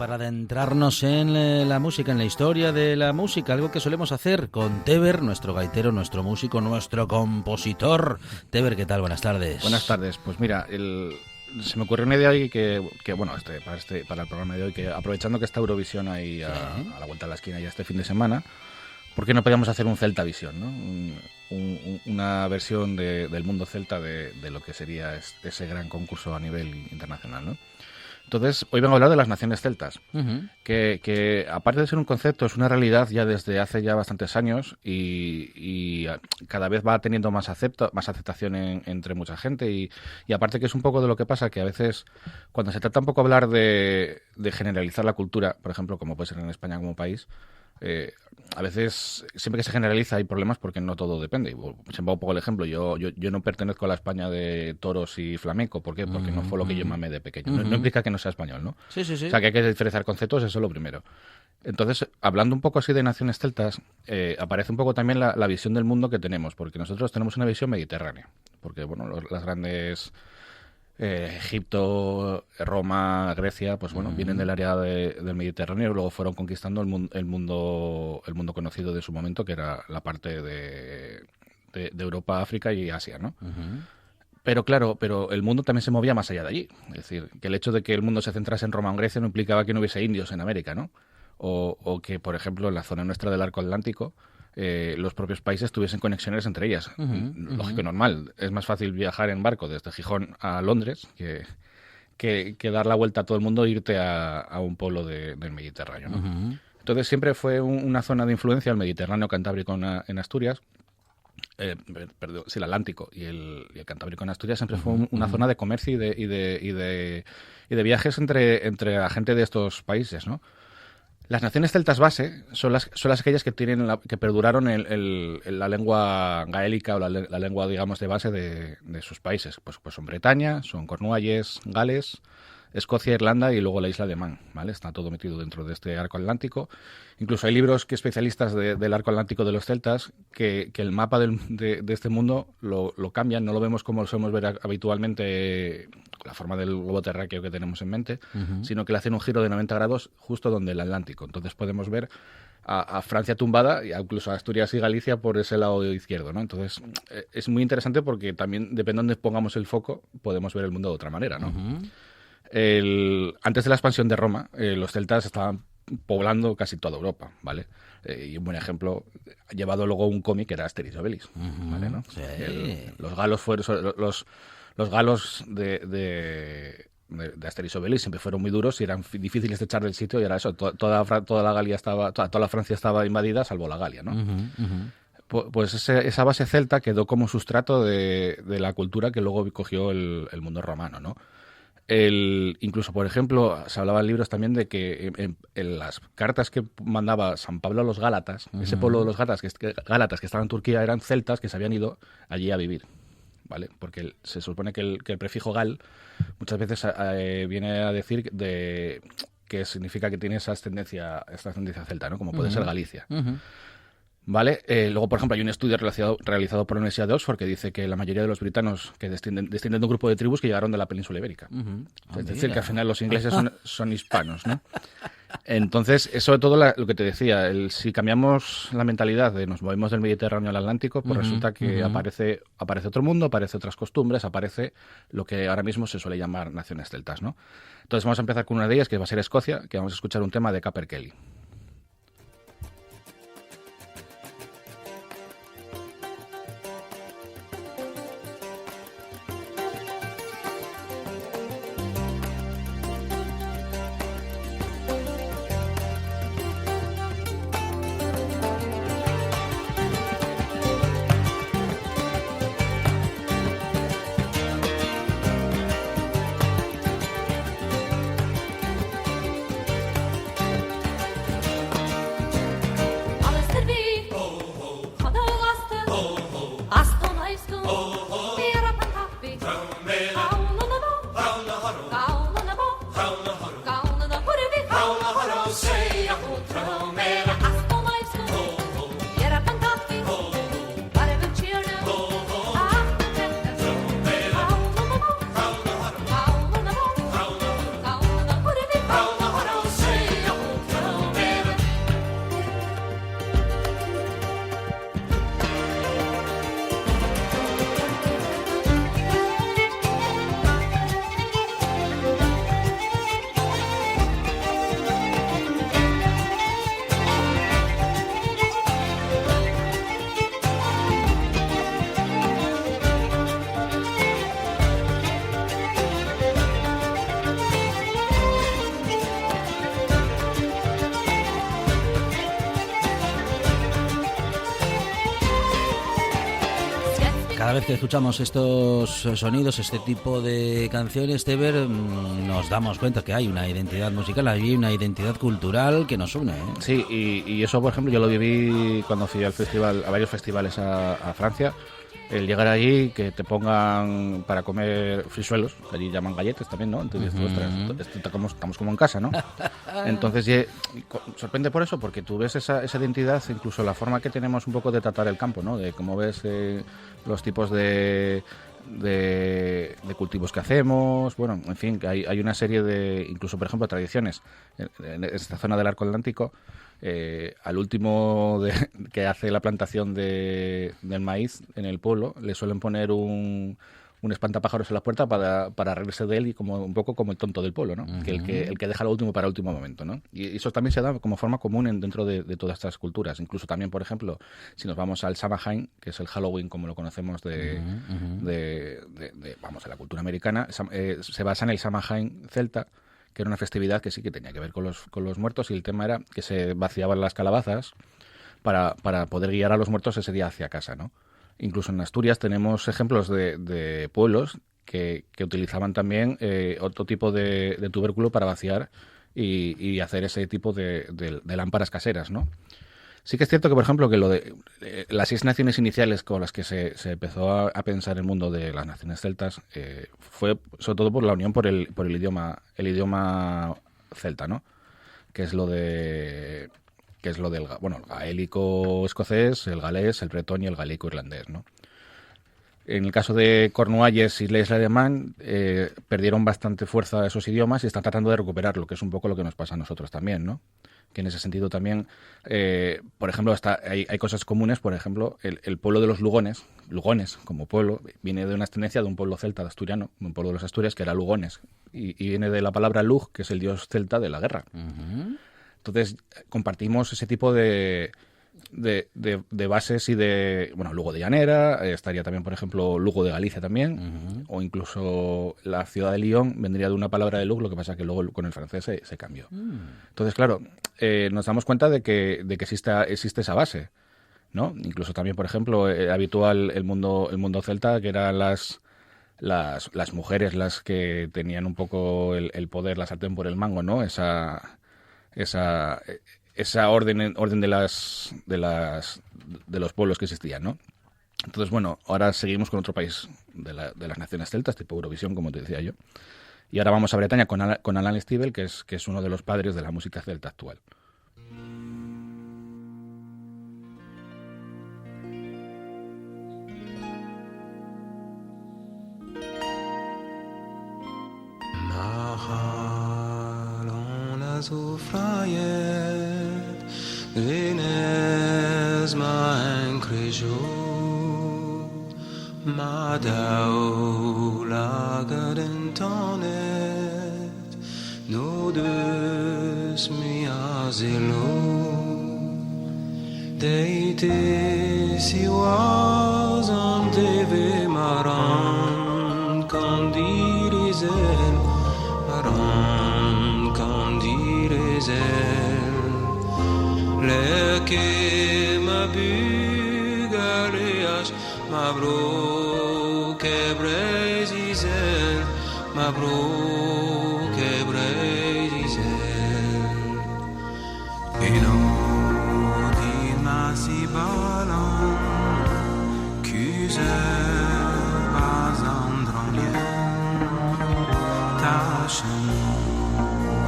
para adentrarnos en la música, en la historia de la música, algo que solemos hacer con Teber, nuestro gaitero, nuestro músico, nuestro compositor. Teber, ¿qué tal? Buenas tardes. Buenas tardes. Pues mira, se me ocurrió una idea hoy para el programa de hoy, que aprovechando que está Eurovisión ahí a la vuelta de la esquina ya este fin de semana, ¿por qué no podíamos hacer un Celta Visión, ¿no? Una versión del mundo celta de lo que sería ese gran concurso a nivel internacional, ¿no? Entonces, hoy vengo a hablar de las naciones celtas, que aparte de ser un concepto, es una realidad ya desde hace ya bastantes años y cada vez va teniendo más aceptación entre mucha gente y aparte que es un poco de lo que pasa, que a veces cuando se trata un poco de hablar de generalizar la cultura, por ejemplo, como puede ser en España como país, a veces, siempre que se generaliza hay problemas porque no todo depende. Siempre hago un poco el ejemplo. Yo no pertenezco a la España de toros y flamenco. ¿Por qué? Porque no fue lo que yo mamé de pequeño. No implica que no sea español, ¿no? Sí. O sea, que hay que diferenciar conceptos, eso es lo primero. Entonces, hablando un poco así de naciones celtas, aparece un poco también la visión del mundo que tenemos, porque nosotros tenemos una visión mediterránea. Porque, bueno, las grandes... Egipto, Roma, Grecia, pues bueno, vienen del área del Mediterráneo y luego fueron conquistando el mundo conocido de su momento, que era la parte de Europa, África y Asia, ¿no? Pero claro, el mundo también se movía más allá de allí. Es decir, que el hecho de que el mundo se centrase en Roma o en Grecia no implicaba que no hubiese indios en América, ¿no? O que, por ejemplo, en la zona nuestra del arco atlántico, los propios países tuviesen conexiones entre ellas. Lógico y normal. Es más fácil viajar en barco desde Gijón a Londres que dar la vuelta a todo el mundo e irte a un pueblo del Mediterráneo, ¿no? Entonces siempre fue una zona de influencia, el Mediterráneo cantábrico en Asturias, el Atlántico y el Cantábrico en Asturias siempre fue una zona de comercio y de viajes entre la gente de estos países, ¿no? Las naciones celtas base son las aquellas que que perduraron la lengua gaélica o la lengua, digamos, de base de sus países. Pues son Bretaña, son Cornualles, Gales, Escocia, Irlanda y luego la isla de Man, ¿vale? Está todo metido dentro de este arco atlántico. Incluso hay libros especialistas del arco atlántico de los celtas que el mapa de este mundo lo cambian, no lo vemos como lo solemos ver habitualmente, la forma del globo terráqueo que tenemos en mente, sino que le hacen un giro de 90 grados justo donde el Atlántico. Entonces podemos ver a Francia tumbada e incluso a Asturias y Galicia por ese lado izquierdo, ¿no? Entonces es muy interesante porque también, depende de dónde pongamos el foco, podemos ver el mundo de otra manera, ¿no? Antes de la expansión de Roma, los celtas estaban poblando casi toda Europa, ¿vale? Y un buen ejemplo, llevado luego un cómic, era Asterix y Obelix, ¿vale? ¿No? Sí. Los galos fueron... Los galos de Asterix y Obelix siempre fueron muy duros y eran difíciles de echar del sitio y era eso, toda la Galia toda la Francia estaba invadida, salvo la Galia, ¿no? Pues esa base celta quedó como sustrato de la cultura que luego cogió el mundo romano, ¿no? Incluso, por ejemplo, se hablaba en libros también de que en las cartas que mandaba San Pablo a los Gálatas, ese pueblo de los Gálatas que estaba en Turquía eran celtas que se habían ido allí a vivir, ¿vale? Porque se supone que el prefijo gal muchas veces viene a decir que significa que tiene esta ascendencia celta, ¿no? Como puede ser Galicia. ¿Vale? Luego, por ejemplo, hay un estudio realizado por la Universidad de Oxford que dice que la mayoría de los britanos que descienden de un grupo de tribus que llegaron de la península ibérica. Es decir, que al final los ingleses son hispanos, ¿no? Entonces, es sobre todo lo que te decía, si cambiamos la mentalidad de nos movemos del Mediterráneo al Atlántico, pues resulta que aparece otro mundo, aparece otras costumbres, aparece lo que ahora mismo se suele llamar naciones celtas, ¿no? Entonces vamos a empezar con una de ellas, que va a ser Escocia, que vamos a escuchar un tema de Caper Kelly. Cada vez que escuchamos estos sonidos, este tipo de canciones, Teber, nos damos cuenta que hay una identidad musical, hay una identidad cultural que nos une, ¿eh? Sí, y eso, por ejemplo, yo lo viví cuando fui al festival, a varios festivales a Francia. El llegar allí, que te pongan para comer frisuelos, que allí llaman galletes también, ¿no? Entonces, estamos como en casa, ¿no? Entonces, sorprende por eso, porque tú ves esa identidad, incluso la forma que tenemos un poco de tratar el campo, ¿no? De cómo ves los tipos de cultivos que hacemos, bueno, en fin, que hay una serie de, incluso, por ejemplo, tradiciones en esta zona del Arco Atlántico. Al último que hace la plantación del maíz en el pueblo le suelen poner un espantapájaros en la puerta para reírse de él y como un poco como el tonto del pueblo, ¿no? Uh-huh. El que deja lo último para el último momento, ¿no? Y eso también se da como forma común dentro de todas estas culturas. Incluso también, por ejemplo, si nos vamos al Samhain, que es el Halloween como lo conocemos de la cultura americana, se basa en el Samhain celta, que era una festividad que sí que tenía que ver con los muertos, y el tema era que se vaciaban las calabazas para poder guiar a los muertos ese día hacia casa, ¿no? Incluso en Asturias tenemos ejemplos de pueblos que utilizaban también otro tipo de tubérculo para vaciar y hacer ese tipo de lámparas caseras, ¿no? Sí que es cierto que, por ejemplo, que lo de las 6 naciones iniciales con las que se empezó a pensar el mundo de las naciones celtas fue sobre todo por la unión por el idioma celta, ¿no? Que es lo del el gaélico escocés, el galés, el bretón y el gaélico irlandés, ¿no? En el caso de Cornualles y la isla de Man, perdieron bastante fuerza esos idiomas y están tratando de recuperarlo, que es un poco lo que nos pasa a nosotros también, ¿no? Que en ese sentido también, por ejemplo, hay cosas comunes. Por ejemplo, el pueblo de los Lugones como pueblo, viene de una ascendencia de un pueblo celta asturiano, un pueblo de los Asturias que era Lugones, y viene de la palabra Lug, que es el dios celta de la guerra. Uh-huh. Entonces, compartimos ese tipo de bases y Lugo de Llanera, estaría también, por ejemplo, Lugo de Galicia también, uh-huh. O incluso la ciudad de Lyon vendría de una palabra de Lug, lo que pasa que luego con el francés se cambió. Entonces, claro, nos damos cuenta de que existe esa base, ¿no? Incluso también, por ejemplo, habitual el mundo celta, que eran las mujeres las que tenían un poco el poder, la sartén por el mango, ¿no? Esa orden de los pueblos que existían, ¿no? Entonces, bueno, ahora seguimos con otro país de las naciones celtas, tipo Eurovisión, como te decía yo. Y ahora vamos a Bretaña con Alan Stivell, que es uno de los padres de la música celta actual. Rines mein Krijo ma dau lageren tonet no dus mi asilo deite si was on deve maran condirizen maran condirizen لكن ما بيقاريش مبروك بريزيزن مبروك بريزيزن إنو دي ماسي بالان كيزة بازان درانيان تاشن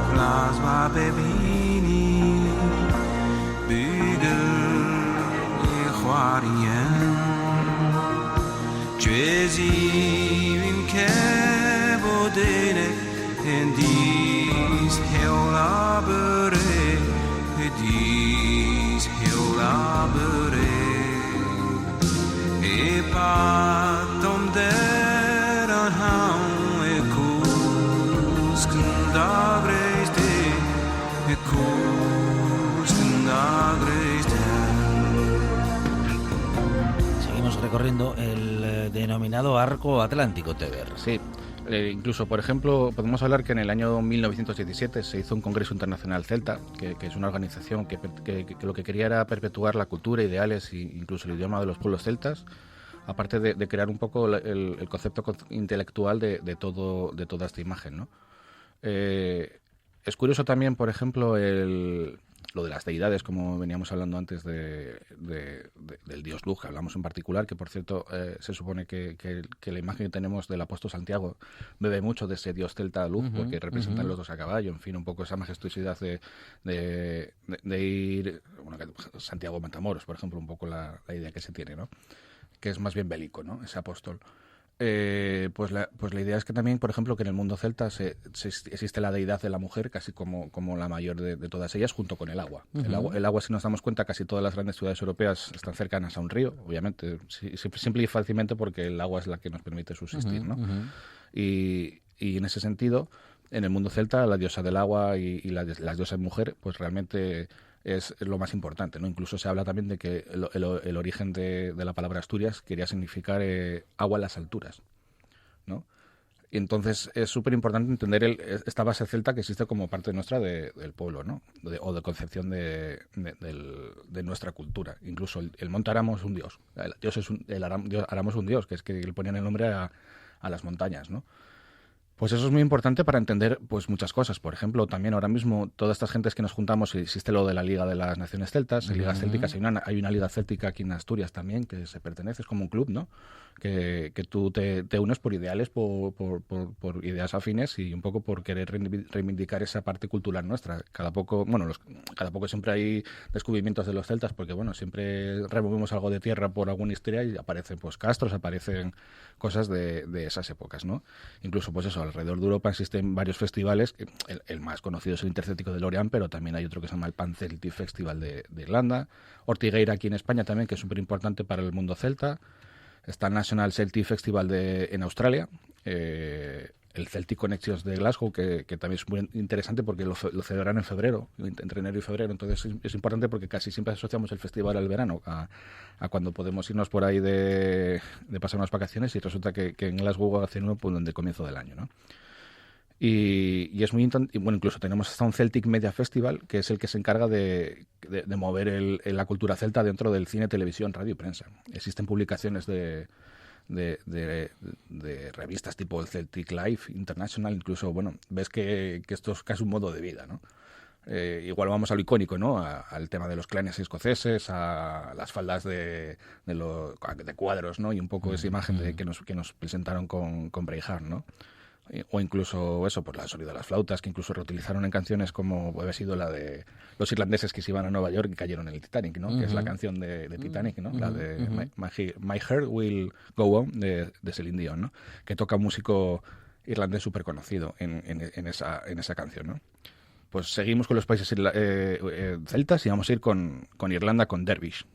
خلاص بابيني Jezi in kebodene en dis heolabere e patom deran haun e kuskundagreiste e kuskundagreiste. Recorriendo el denominado Arco Atlántico, Teber. Sí, incluso, por ejemplo, podemos hablar que en el año 1917 se hizo un Congreso Internacional Celta, que es una organización que lo que quería era perpetuar la cultura, ideales e incluso el idioma de los pueblos celtas aparte de crear un poco el concepto intelectual de toda esta imagen, ¿no? Es curioso también, por ejemplo, lo de las deidades, como veníamos hablando antes del dios Luz, que hablamos en particular, que por cierto se supone que la imagen que tenemos del apóstol Santiago bebe mucho de ese dios celta Luz, porque representan los dos a caballo, en fin, un poco esa majestuosidad de ir, bueno, Santiago Matamoros, por ejemplo, un poco la idea que se tiene, ¿no? Que es más bien bélico, ¿no? Ese apóstol. Pues la idea es que también, por ejemplo, que en el mundo celta existe la deidad de la mujer casi como la mayor de todas ellas, junto con el agua. El agua, si nos damos cuenta, casi todas las grandes ciudades europeas están cercanas a un río, obviamente, simple y fácilmente porque el agua es la que nos permite subsistir, ¿no? Y en ese sentido, en el mundo celta, la diosa del agua y las diosas mujer, pues realmente es lo más importante, ¿no? Incluso se habla también de que el origen de la palabra Asturias quería significar agua en las alturas, ¿no? Y entonces es súper importante entender esta base celta que existe como parte nuestra del pueblo, ¿no? O de concepción de nuestra cultura. Incluso el monte Aramo es un dios. El Aramo es un dios, que es que le ponían el nombre a las montañas, ¿no? Pues eso es muy importante para entender pues muchas cosas. Por ejemplo, también ahora mismo todas estas gentes que nos juntamos, existe lo de la Liga de las Naciones Celtas, Ligas Célticas, hay una Liga Céltica aquí en Asturias también que se pertenece, es como un club, ¿no? Que tú te unes por ideales, por ideas afines y un poco por querer reivindicar esa parte cultural nuestra. Cada poco siempre hay descubrimientos de los celtas porque, bueno, siempre removemos algo de tierra por alguna historia y aparecen pues castros, aparecen cosas de esas épocas, ¿no? Incluso, pues eso, alrededor de Europa existen varios festivales. El más conocido es el Intercéltico de Lorient, pero también hay otro que se llama el Pan-Celtic Festival de Irlanda. Ortigueira aquí en España también, que es súper importante para el mundo celta. Está el National Celtic Festival en Australia. El Celtic Connections de Glasgow, que también es muy interesante porque lo celebran en febrero, entre enero y febrero. Entonces es importante porque casi siempre asociamos el festival al verano, a cuando podemos irnos por ahí de pasar unas vacaciones, y resulta que en Glasgow hacen uno pues, de comienzo del año, ¿no? Y es muy y bueno, incluso tenemos hasta un Celtic Media Festival, que es el que se encarga de mover la cultura celta dentro del cine, televisión, radio y prensa. Existen publicaciones de revistas tipo el Celtic Life International, incluso, bueno, ves que esto es casi un modo de vida, ¿no? Igual vamos a lo icónico, ¿no? Al tema de los clanes escoceses, a las faldas de cuadros, ¿no? Y un poco esa imagen que nos presentaron con Braveheart, ¿no? O incluso eso, pues la sonido de las flautas, que incluso reutilizaron en canciones como puede haber sido la de los irlandeses que se iban a Nueva York y cayeron en el Titanic, ¿no? Que es la canción de Titanic, ¿no? La de My Heart Will Go On de Celine Dion, ¿no? Que toca un músico irlandés súper conocido en esa canción, ¿no? Pues seguimos con los países celtas y vamos a ir con Irlanda, con Dervish.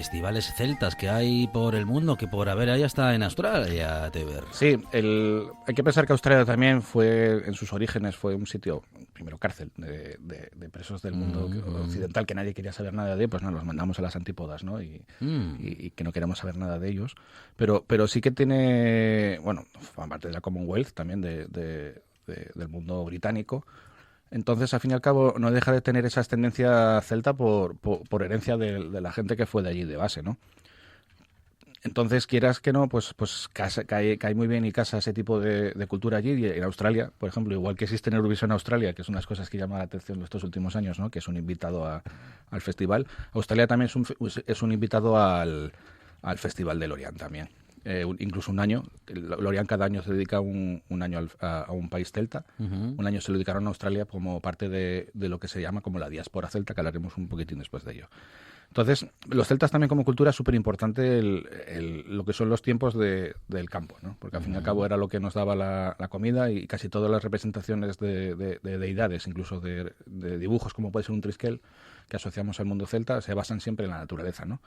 festivales celtas que hay por el mundo, que por haber ahí hasta en Australia, Teber. Sí, hay que pensar que Australia también en sus orígenes fue un sitio, primero cárcel de presos del mundo occidental, que nadie quería saber nada de, pues no, los mandamos a las antípodas, ¿no? Y que no queremos saber nada de ellos. Pero sí que tiene, bueno, aparte de la Commonwealth, también del mundo británico. Entonces, al fin y al cabo, no deja de tener esa ascendencia celta por herencia de la gente que fue de allí de base, ¿no? Entonces, quieras que no, pues cae muy bien y casa ese tipo de cultura allí. Y en Australia, por ejemplo, igual que existe en Eurovisión Australia, que es una de las cosas que llama la atención estos últimos años, ¿no? Que es un invitado al festival. Australia también es un invitado al Festival de Lorient también. Incluso un año. Lorient cada año se dedica un año a un país celta. Un año se lo dedicaron a Australia como parte de lo que se llama como la diáspora celta, que hablaremos un poquitín después de ello. Entonces, los celtas también como cultura es súper importante lo que son los tiempos del campo, ¿no? Porque al fin y al cabo era lo que nos daba la comida, y casi todas las representaciones de deidades, incluso de dibujos como puede ser un triskel, que asociamos al mundo celta, se basan siempre en la naturaleza, ¿no?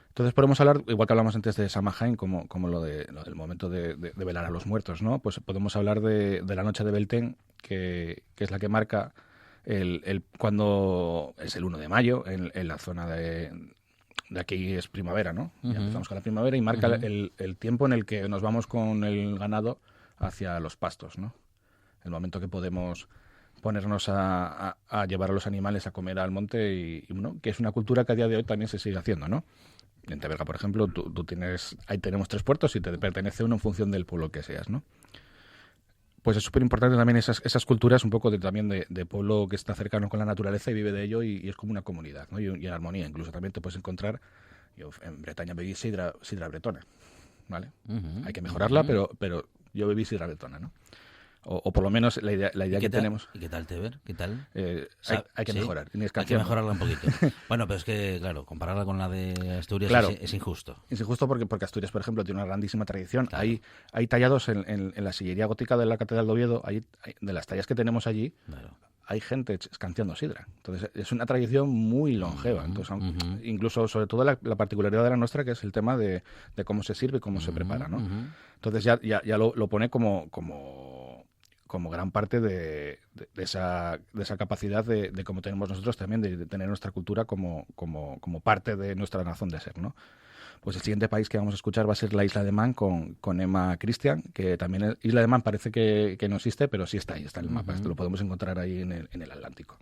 Entonces podemos hablar, igual que hablamos antes de Samhain, como lo del momento de velar a los muertos, ¿no? Pues podemos hablar de la noche de Beltane, que es la que marca cuando es el 1 de mayo, en la zona de aquí es primavera, ¿no? Ya empezamos con la primavera y marca el tiempo en el que nos vamos con el ganado hacia los pastos, ¿no? El momento que podemos ponernos a llevar a los animales a comer al monte y bueno, que es una cultura que a día de hoy también se sigue haciendo, ¿no? En Teberga, por ejemplo, ahí tenemos 3 puertos y te pertenece uno en función del pueblo que seas, ¿no? Pues es súper importante también esas culturas un poco también de pueblo que está cercano con la naturaleza y vive de ello y es como una comunidad, ¿no? Y en armonía. Incluso también te puedes encontrar, yo en Bretaña bebí sidra bretona, ¿vale? Hay que mejorarla, pero yo bebí sidra bretona, ¿no? O por lo menos la idea que tenemos. ¿Y qué tal, Teber? ¿Qué tal? Hay que mejorar. Hay que mejorarla un poquito. Bueno, pero es que, claro, compararla con la de Asturias es injusto. Es injusto porque Asturias, por ejemplo, tiene una grandísima tradición. Claro. Hay tallados en la sillería gótica de la Catedral de Oviedo, de las tallas que tenemos allí, Claro. hay gente escanciando sidra. Entonces, es una tradición muy longeva. Entonces, incluso, sobre todo, la particularidad de la nuestra, que es el tema de cómo se sirve y cómo se prepara, ¿no? Entonces, ya lo pone como gran parte de esa capacidad de cómo tenemos nosotros también de tener nuestra cultura como parte de nuestra razón de ser, ¿no? Pues el siguiente país que vamos a escuchar va a ser la Isla de Man con Emma Christian, que también Isla de Man parece que no existe, pero sí está ahí, está en el mapa. Esto lo podemos encontrar ahí en el Atlántico.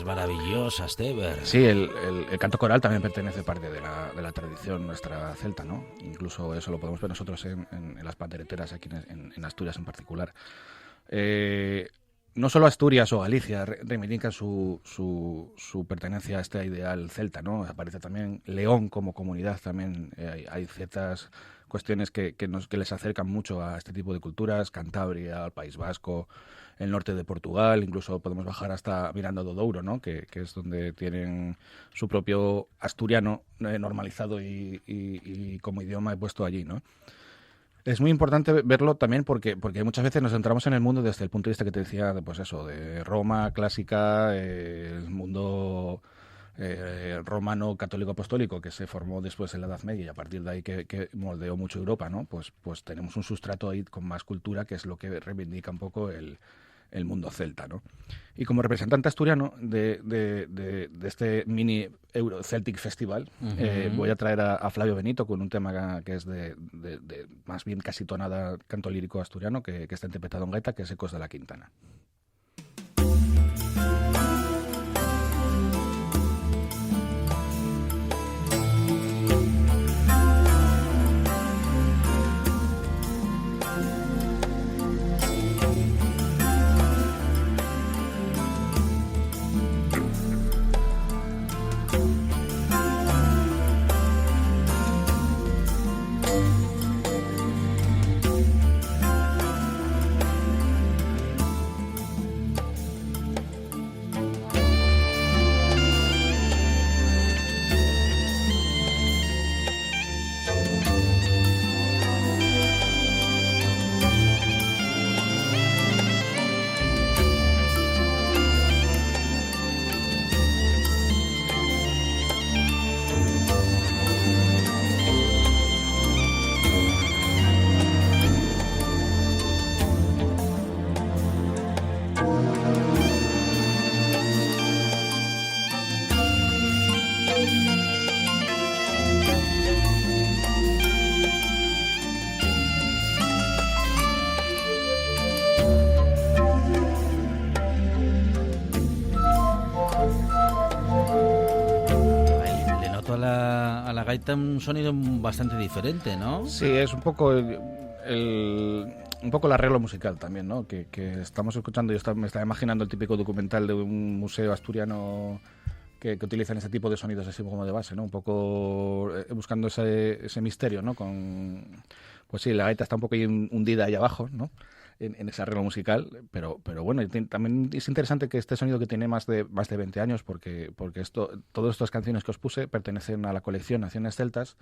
Maravillosas, Teber. Sí, el canto coral también pertenece parte de la tradición nuestra celta, ¿no? Incluso eso lo podemos ver nosotros en las pandereteras aquí en Asturias en particular. No solo Asturias o Galicia reivindican su pertenencia a este ideal celta, ¿no? Aparece también León como comunidad, también hay ciertas cuestiones que les acercan mucho a este tipo de culturas, Cantabria, el País Vasco, el norte de Portugal, incluso podemos bajar hasta Miranda do Douro, ¿no? Que es donde tienen su propio asturiano normalizado y como idioma puesto allí, ¿no? Es muy importante verlo también porque muchas veces nos centramos en el mundo desde el punto de vista que te decía, pues eso, de Roma clásica, el mundo romano católico apostólico que se formó después en la Edad Media y a partir de ahí que moldeó mucho Europa, ¿no? Pues tenemos un sustrato ahí con más cultura que es lo que reivindica un poco el mundo celta, ¿no? Y como representante asturiano de este mini Euro Celtic Festival, voy a traer a Flavio Benito con un tema que es de más bien casi tonada canto lírico asturiano que está interpretado en gaita, que es Ecos de la Quintana. A la gaita un sonido bastante diferente, ¿no? Sí, es un poco un poco el arreglo musical también, ¿no? Que estamos escuchando, me estaba imaginando el típico documental de un museo asturiano que utilizan ese tipo de sonidos así como de base, ¿no? Un poco buscando ese misterio, ¿no? Pues sí, la gaita está un poco ahí hundida ahí abajo, ¿no? En ese arreglo musical, pero bueno, también es interesante que este sonido que tiene más de 20 años, porque todas estas canciones que os puse pertenecen a la colección Naciones Celtas,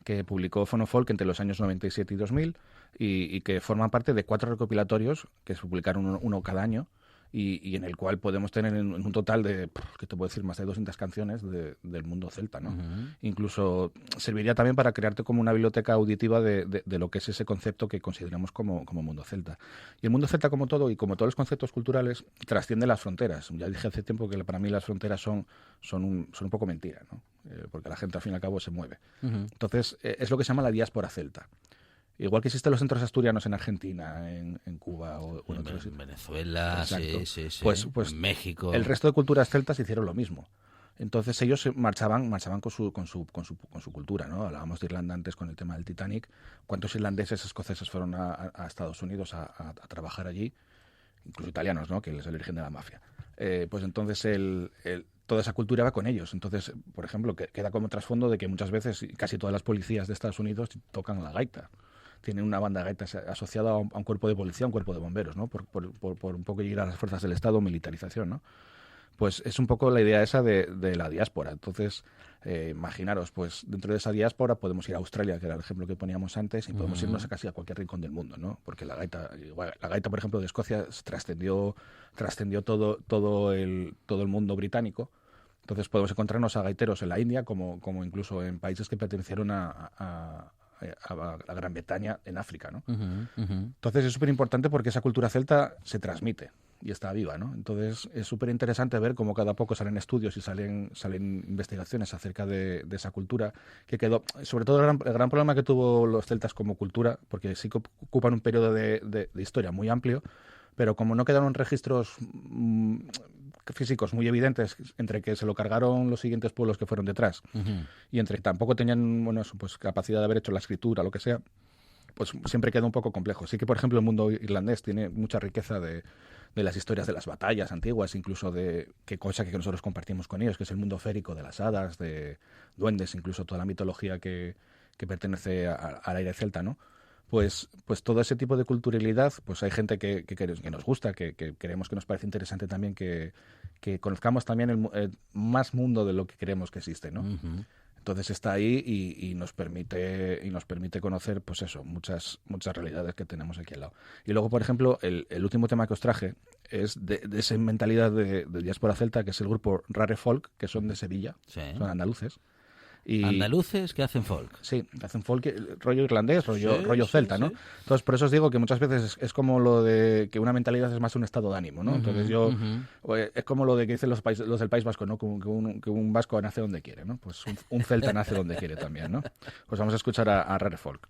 que publicó Fonofolk entre los años 97 y 2000, y que forman parte de 4 recopilatorios que se publicaron uno cada año, y en el cual podemos tener en un total de, ¿qué te puedo decir?, más de 200 canciones del mundo celta, ¿no? Incluso serviría también para crearte como una biblioteca auditiva de lo que es ese concepto que consideramos como mundo celta. Y el mundo celta, como todo, y como todos los conceptos culturales, trasciende las fronteras. Ya dije hace tiempo que para mí las fronteras son un poco mentira, ¿no? Porque la gente al fin y al cabo se mueve. Entonces, es lo que se llama la diáspora celta. Igual que existen los centros asturianos en Argentina, en Cuba o en otros sitios. En Venezuela, sí. Pues en México. El resto de culturas celtas hicieron lo mismo. Entonces ellos marchaban con su cultura, ¿no? Hablábamos de Irlanda antes con el tema del Titanic. ¿Cuántos irlandeses, escoceses fueron a Estados Unidos a trabajar allí? Incluso italianos, ¿no? Que es el origen de la mafia. Pues entonces toda esa cultura va con ellos. Entonces, por ejemplo, queda como trasfondo de que muchas veces casi todas las policías de Estados Unidos tocan la gaita. Tienen una banda de gaitas asociada a un cuerpo de policía, a un cuerpo de bomberos, ¿no? Por un poco ir a las fuerzas del Estado, militarización, ¿no? Pues es un poco la idea esa de la diáspora. Entonces, imaginaros, pues dentro de esa diáspora podemos ir a Australia, que era el ejemplo que poníamos antes, y podemos irnos a casi a cualquier rincón del mundo, ¿no? Porque la gaita, por ejemplo, de Escocia trascendió todo el mundo británico. Entonces podemos encontrarnos a gaiteros en la India, como incluso en países que pertenecieron a Gran Bretaña, en África, ¿no? Entonces es súper importante porque esa cultura celta se transmite y está viva, ¿no? Entonces es súper interesante ver cómo cada poco salen estudios y salen investigaciones acerca de esa cultura que quedó, sobre todo el gran problema que tuvo los celtas como cultura, porque sí que ocupan un periodo de historia muy amplio, pero como no quedaron registros físicos muy evidentes entre que se lo cargaron los siguientes pueblos que fueron detrás y entre que tampoco tenían pues capacidad de haber hecho la escritura o lo que sea, pues siempre queda un poco complejo. Sí que, por ejemplo, el mundo irlandés tiene mucha riqueza de las historias de las batallas antiguas, incluso de qué cosa que nosotros compartimos con ellos, que es el mundo férico de las hadas, de duendes, incluso toda la mitología que pertenece al aire celta, ¿no? Pues todo ese tipo de culturalidad, pues hay gente que nos gusta, que creemos que nos parece interesante también que conozcamos también el más mundo de lo que creemos que existe, ¿no? Entonces está ahí y nos permite conocer, pues eso, muchas realidades que tenemos aquí al lado. Y luego, por ejemplo, el último tema que os traje es de esa mentalidad de diáspora celta, que es el grupo Rare Folk, que son de Sevilla, Sí. son andaluces. Y, Andaluces que hacen folk. sí, hacen folk, rollo irlandés, rollo Sí, celta, sí, ¿no? sí. Entonces, por eso os digo que muchas veces es como lo de que una mentalidad es más un estado de ánimo, ¿no? Entonces es como lo de que dicen los del País Vasco, ¿no? Que un vasco nace donde quiere, ¿no? Pues un celta nace donde quiere también, ¿no? Pues vamos a escuchar a Rare Folk.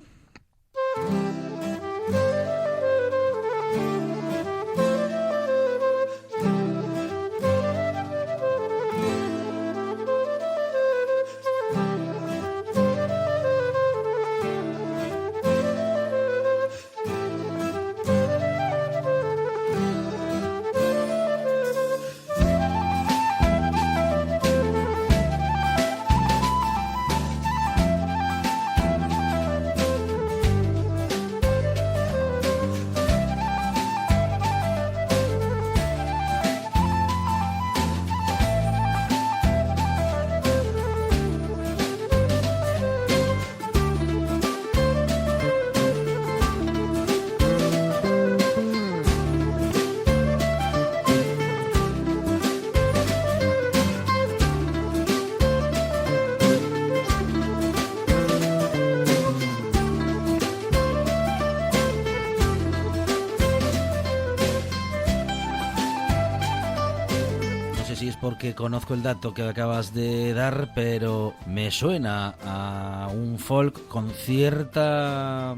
Si es porque conozco el dato que acabas de dar, pero me suena a un folk con cierta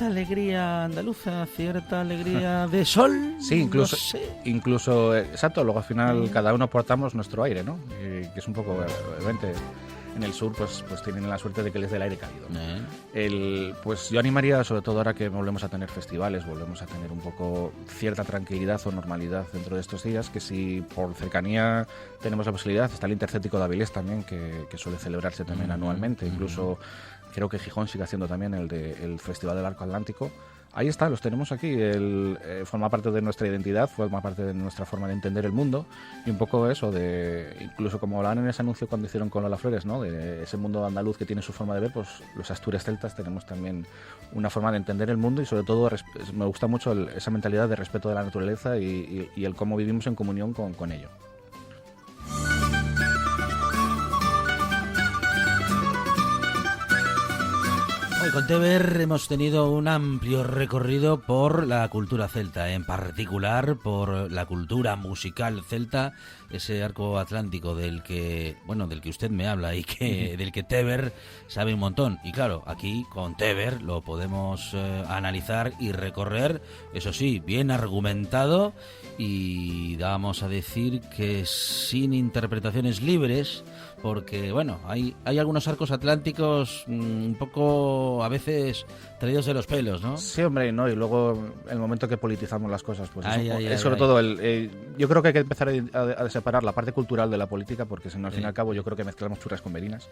alegría andaluza, cierta alegría de sol. Sí, incluso, no sé. Exacto, luego al final cada uno aportamos nuestro aire, ¿no? Que es un poco, obviamente, en el sur pues tienen la suerte de que les dé el aire cálido, ¿no? Pues yo animaría, sobre todo ahora que volvemos a tener festivales, volvemos a tener un poco cierta tranquilidad o normalidad dentro de estos días, que si por cercanía tenemos la posibilidad, está el Intercéntrico de Avilés también, que suele celebrarse también anualmente, incluso creo que Gijón sigue haciendo también el Festival del Arco Atlántico. Ahí está, los tenemos aquí. Forma parte de nuestra identidad, forma parte de nuestra forma de entender el mundo y un poco eso de, incluso como hablaban en ese anuncio cuando hicieron con Lola Flores, ¿no? De ese mundo andaluz que tiene su forma de ver, pues los astures celtas tenemos también una forma de entender el mundo y sobre todo me gusta mucho esa mentalidad de respeto de la naturaleza y el cómo vivimos en comunión con ello. Hoy con Teber hemos tenido un amplio recorrido por la cultura celta, en particular por la cultura musical celta, ese arco atlántico del que usted me habla y del que Teber sabe un montón. Y claro, aquí con Teber lo podemos analizar y recorrer, eso sí, bien argumentado y vamos a decir que sin interpretaciones libres, porque bueno, hay algunos arcos atlánticos un poco a veces traídos de los pelos, ¿no? Sí, hombre, no, y luego el momento que politizamos las cosas, pues sobre ay. todo yo creo que hay que empezar a separar la parte cultural de la política, porque si no, al fin y al cabo yo creo que mezclamos churras con merinas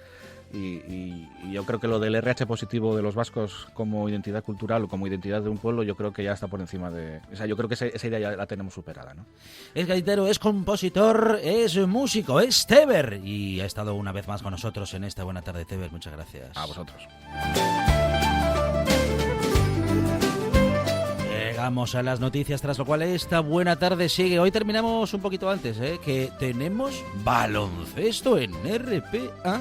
y yo creo que lo del RH positivo de los vascos como identidad cultural o como identidad de un pueblo, yo creo que ya está por encima de... O sea, yo creo que esa idea ya la tenemos superada, ¿no? Es gaitero, es compositor, es músico, es Teber y ha estado una vez más con nosotros en esta Buena Tarde, Teber. Muchas gracias. A vosotros. Llegamos a las noticias, tras lo cual esta Buena Tarde sigue. Hoy terminamos un poquito antes, que tenemos baloncesto en RPA.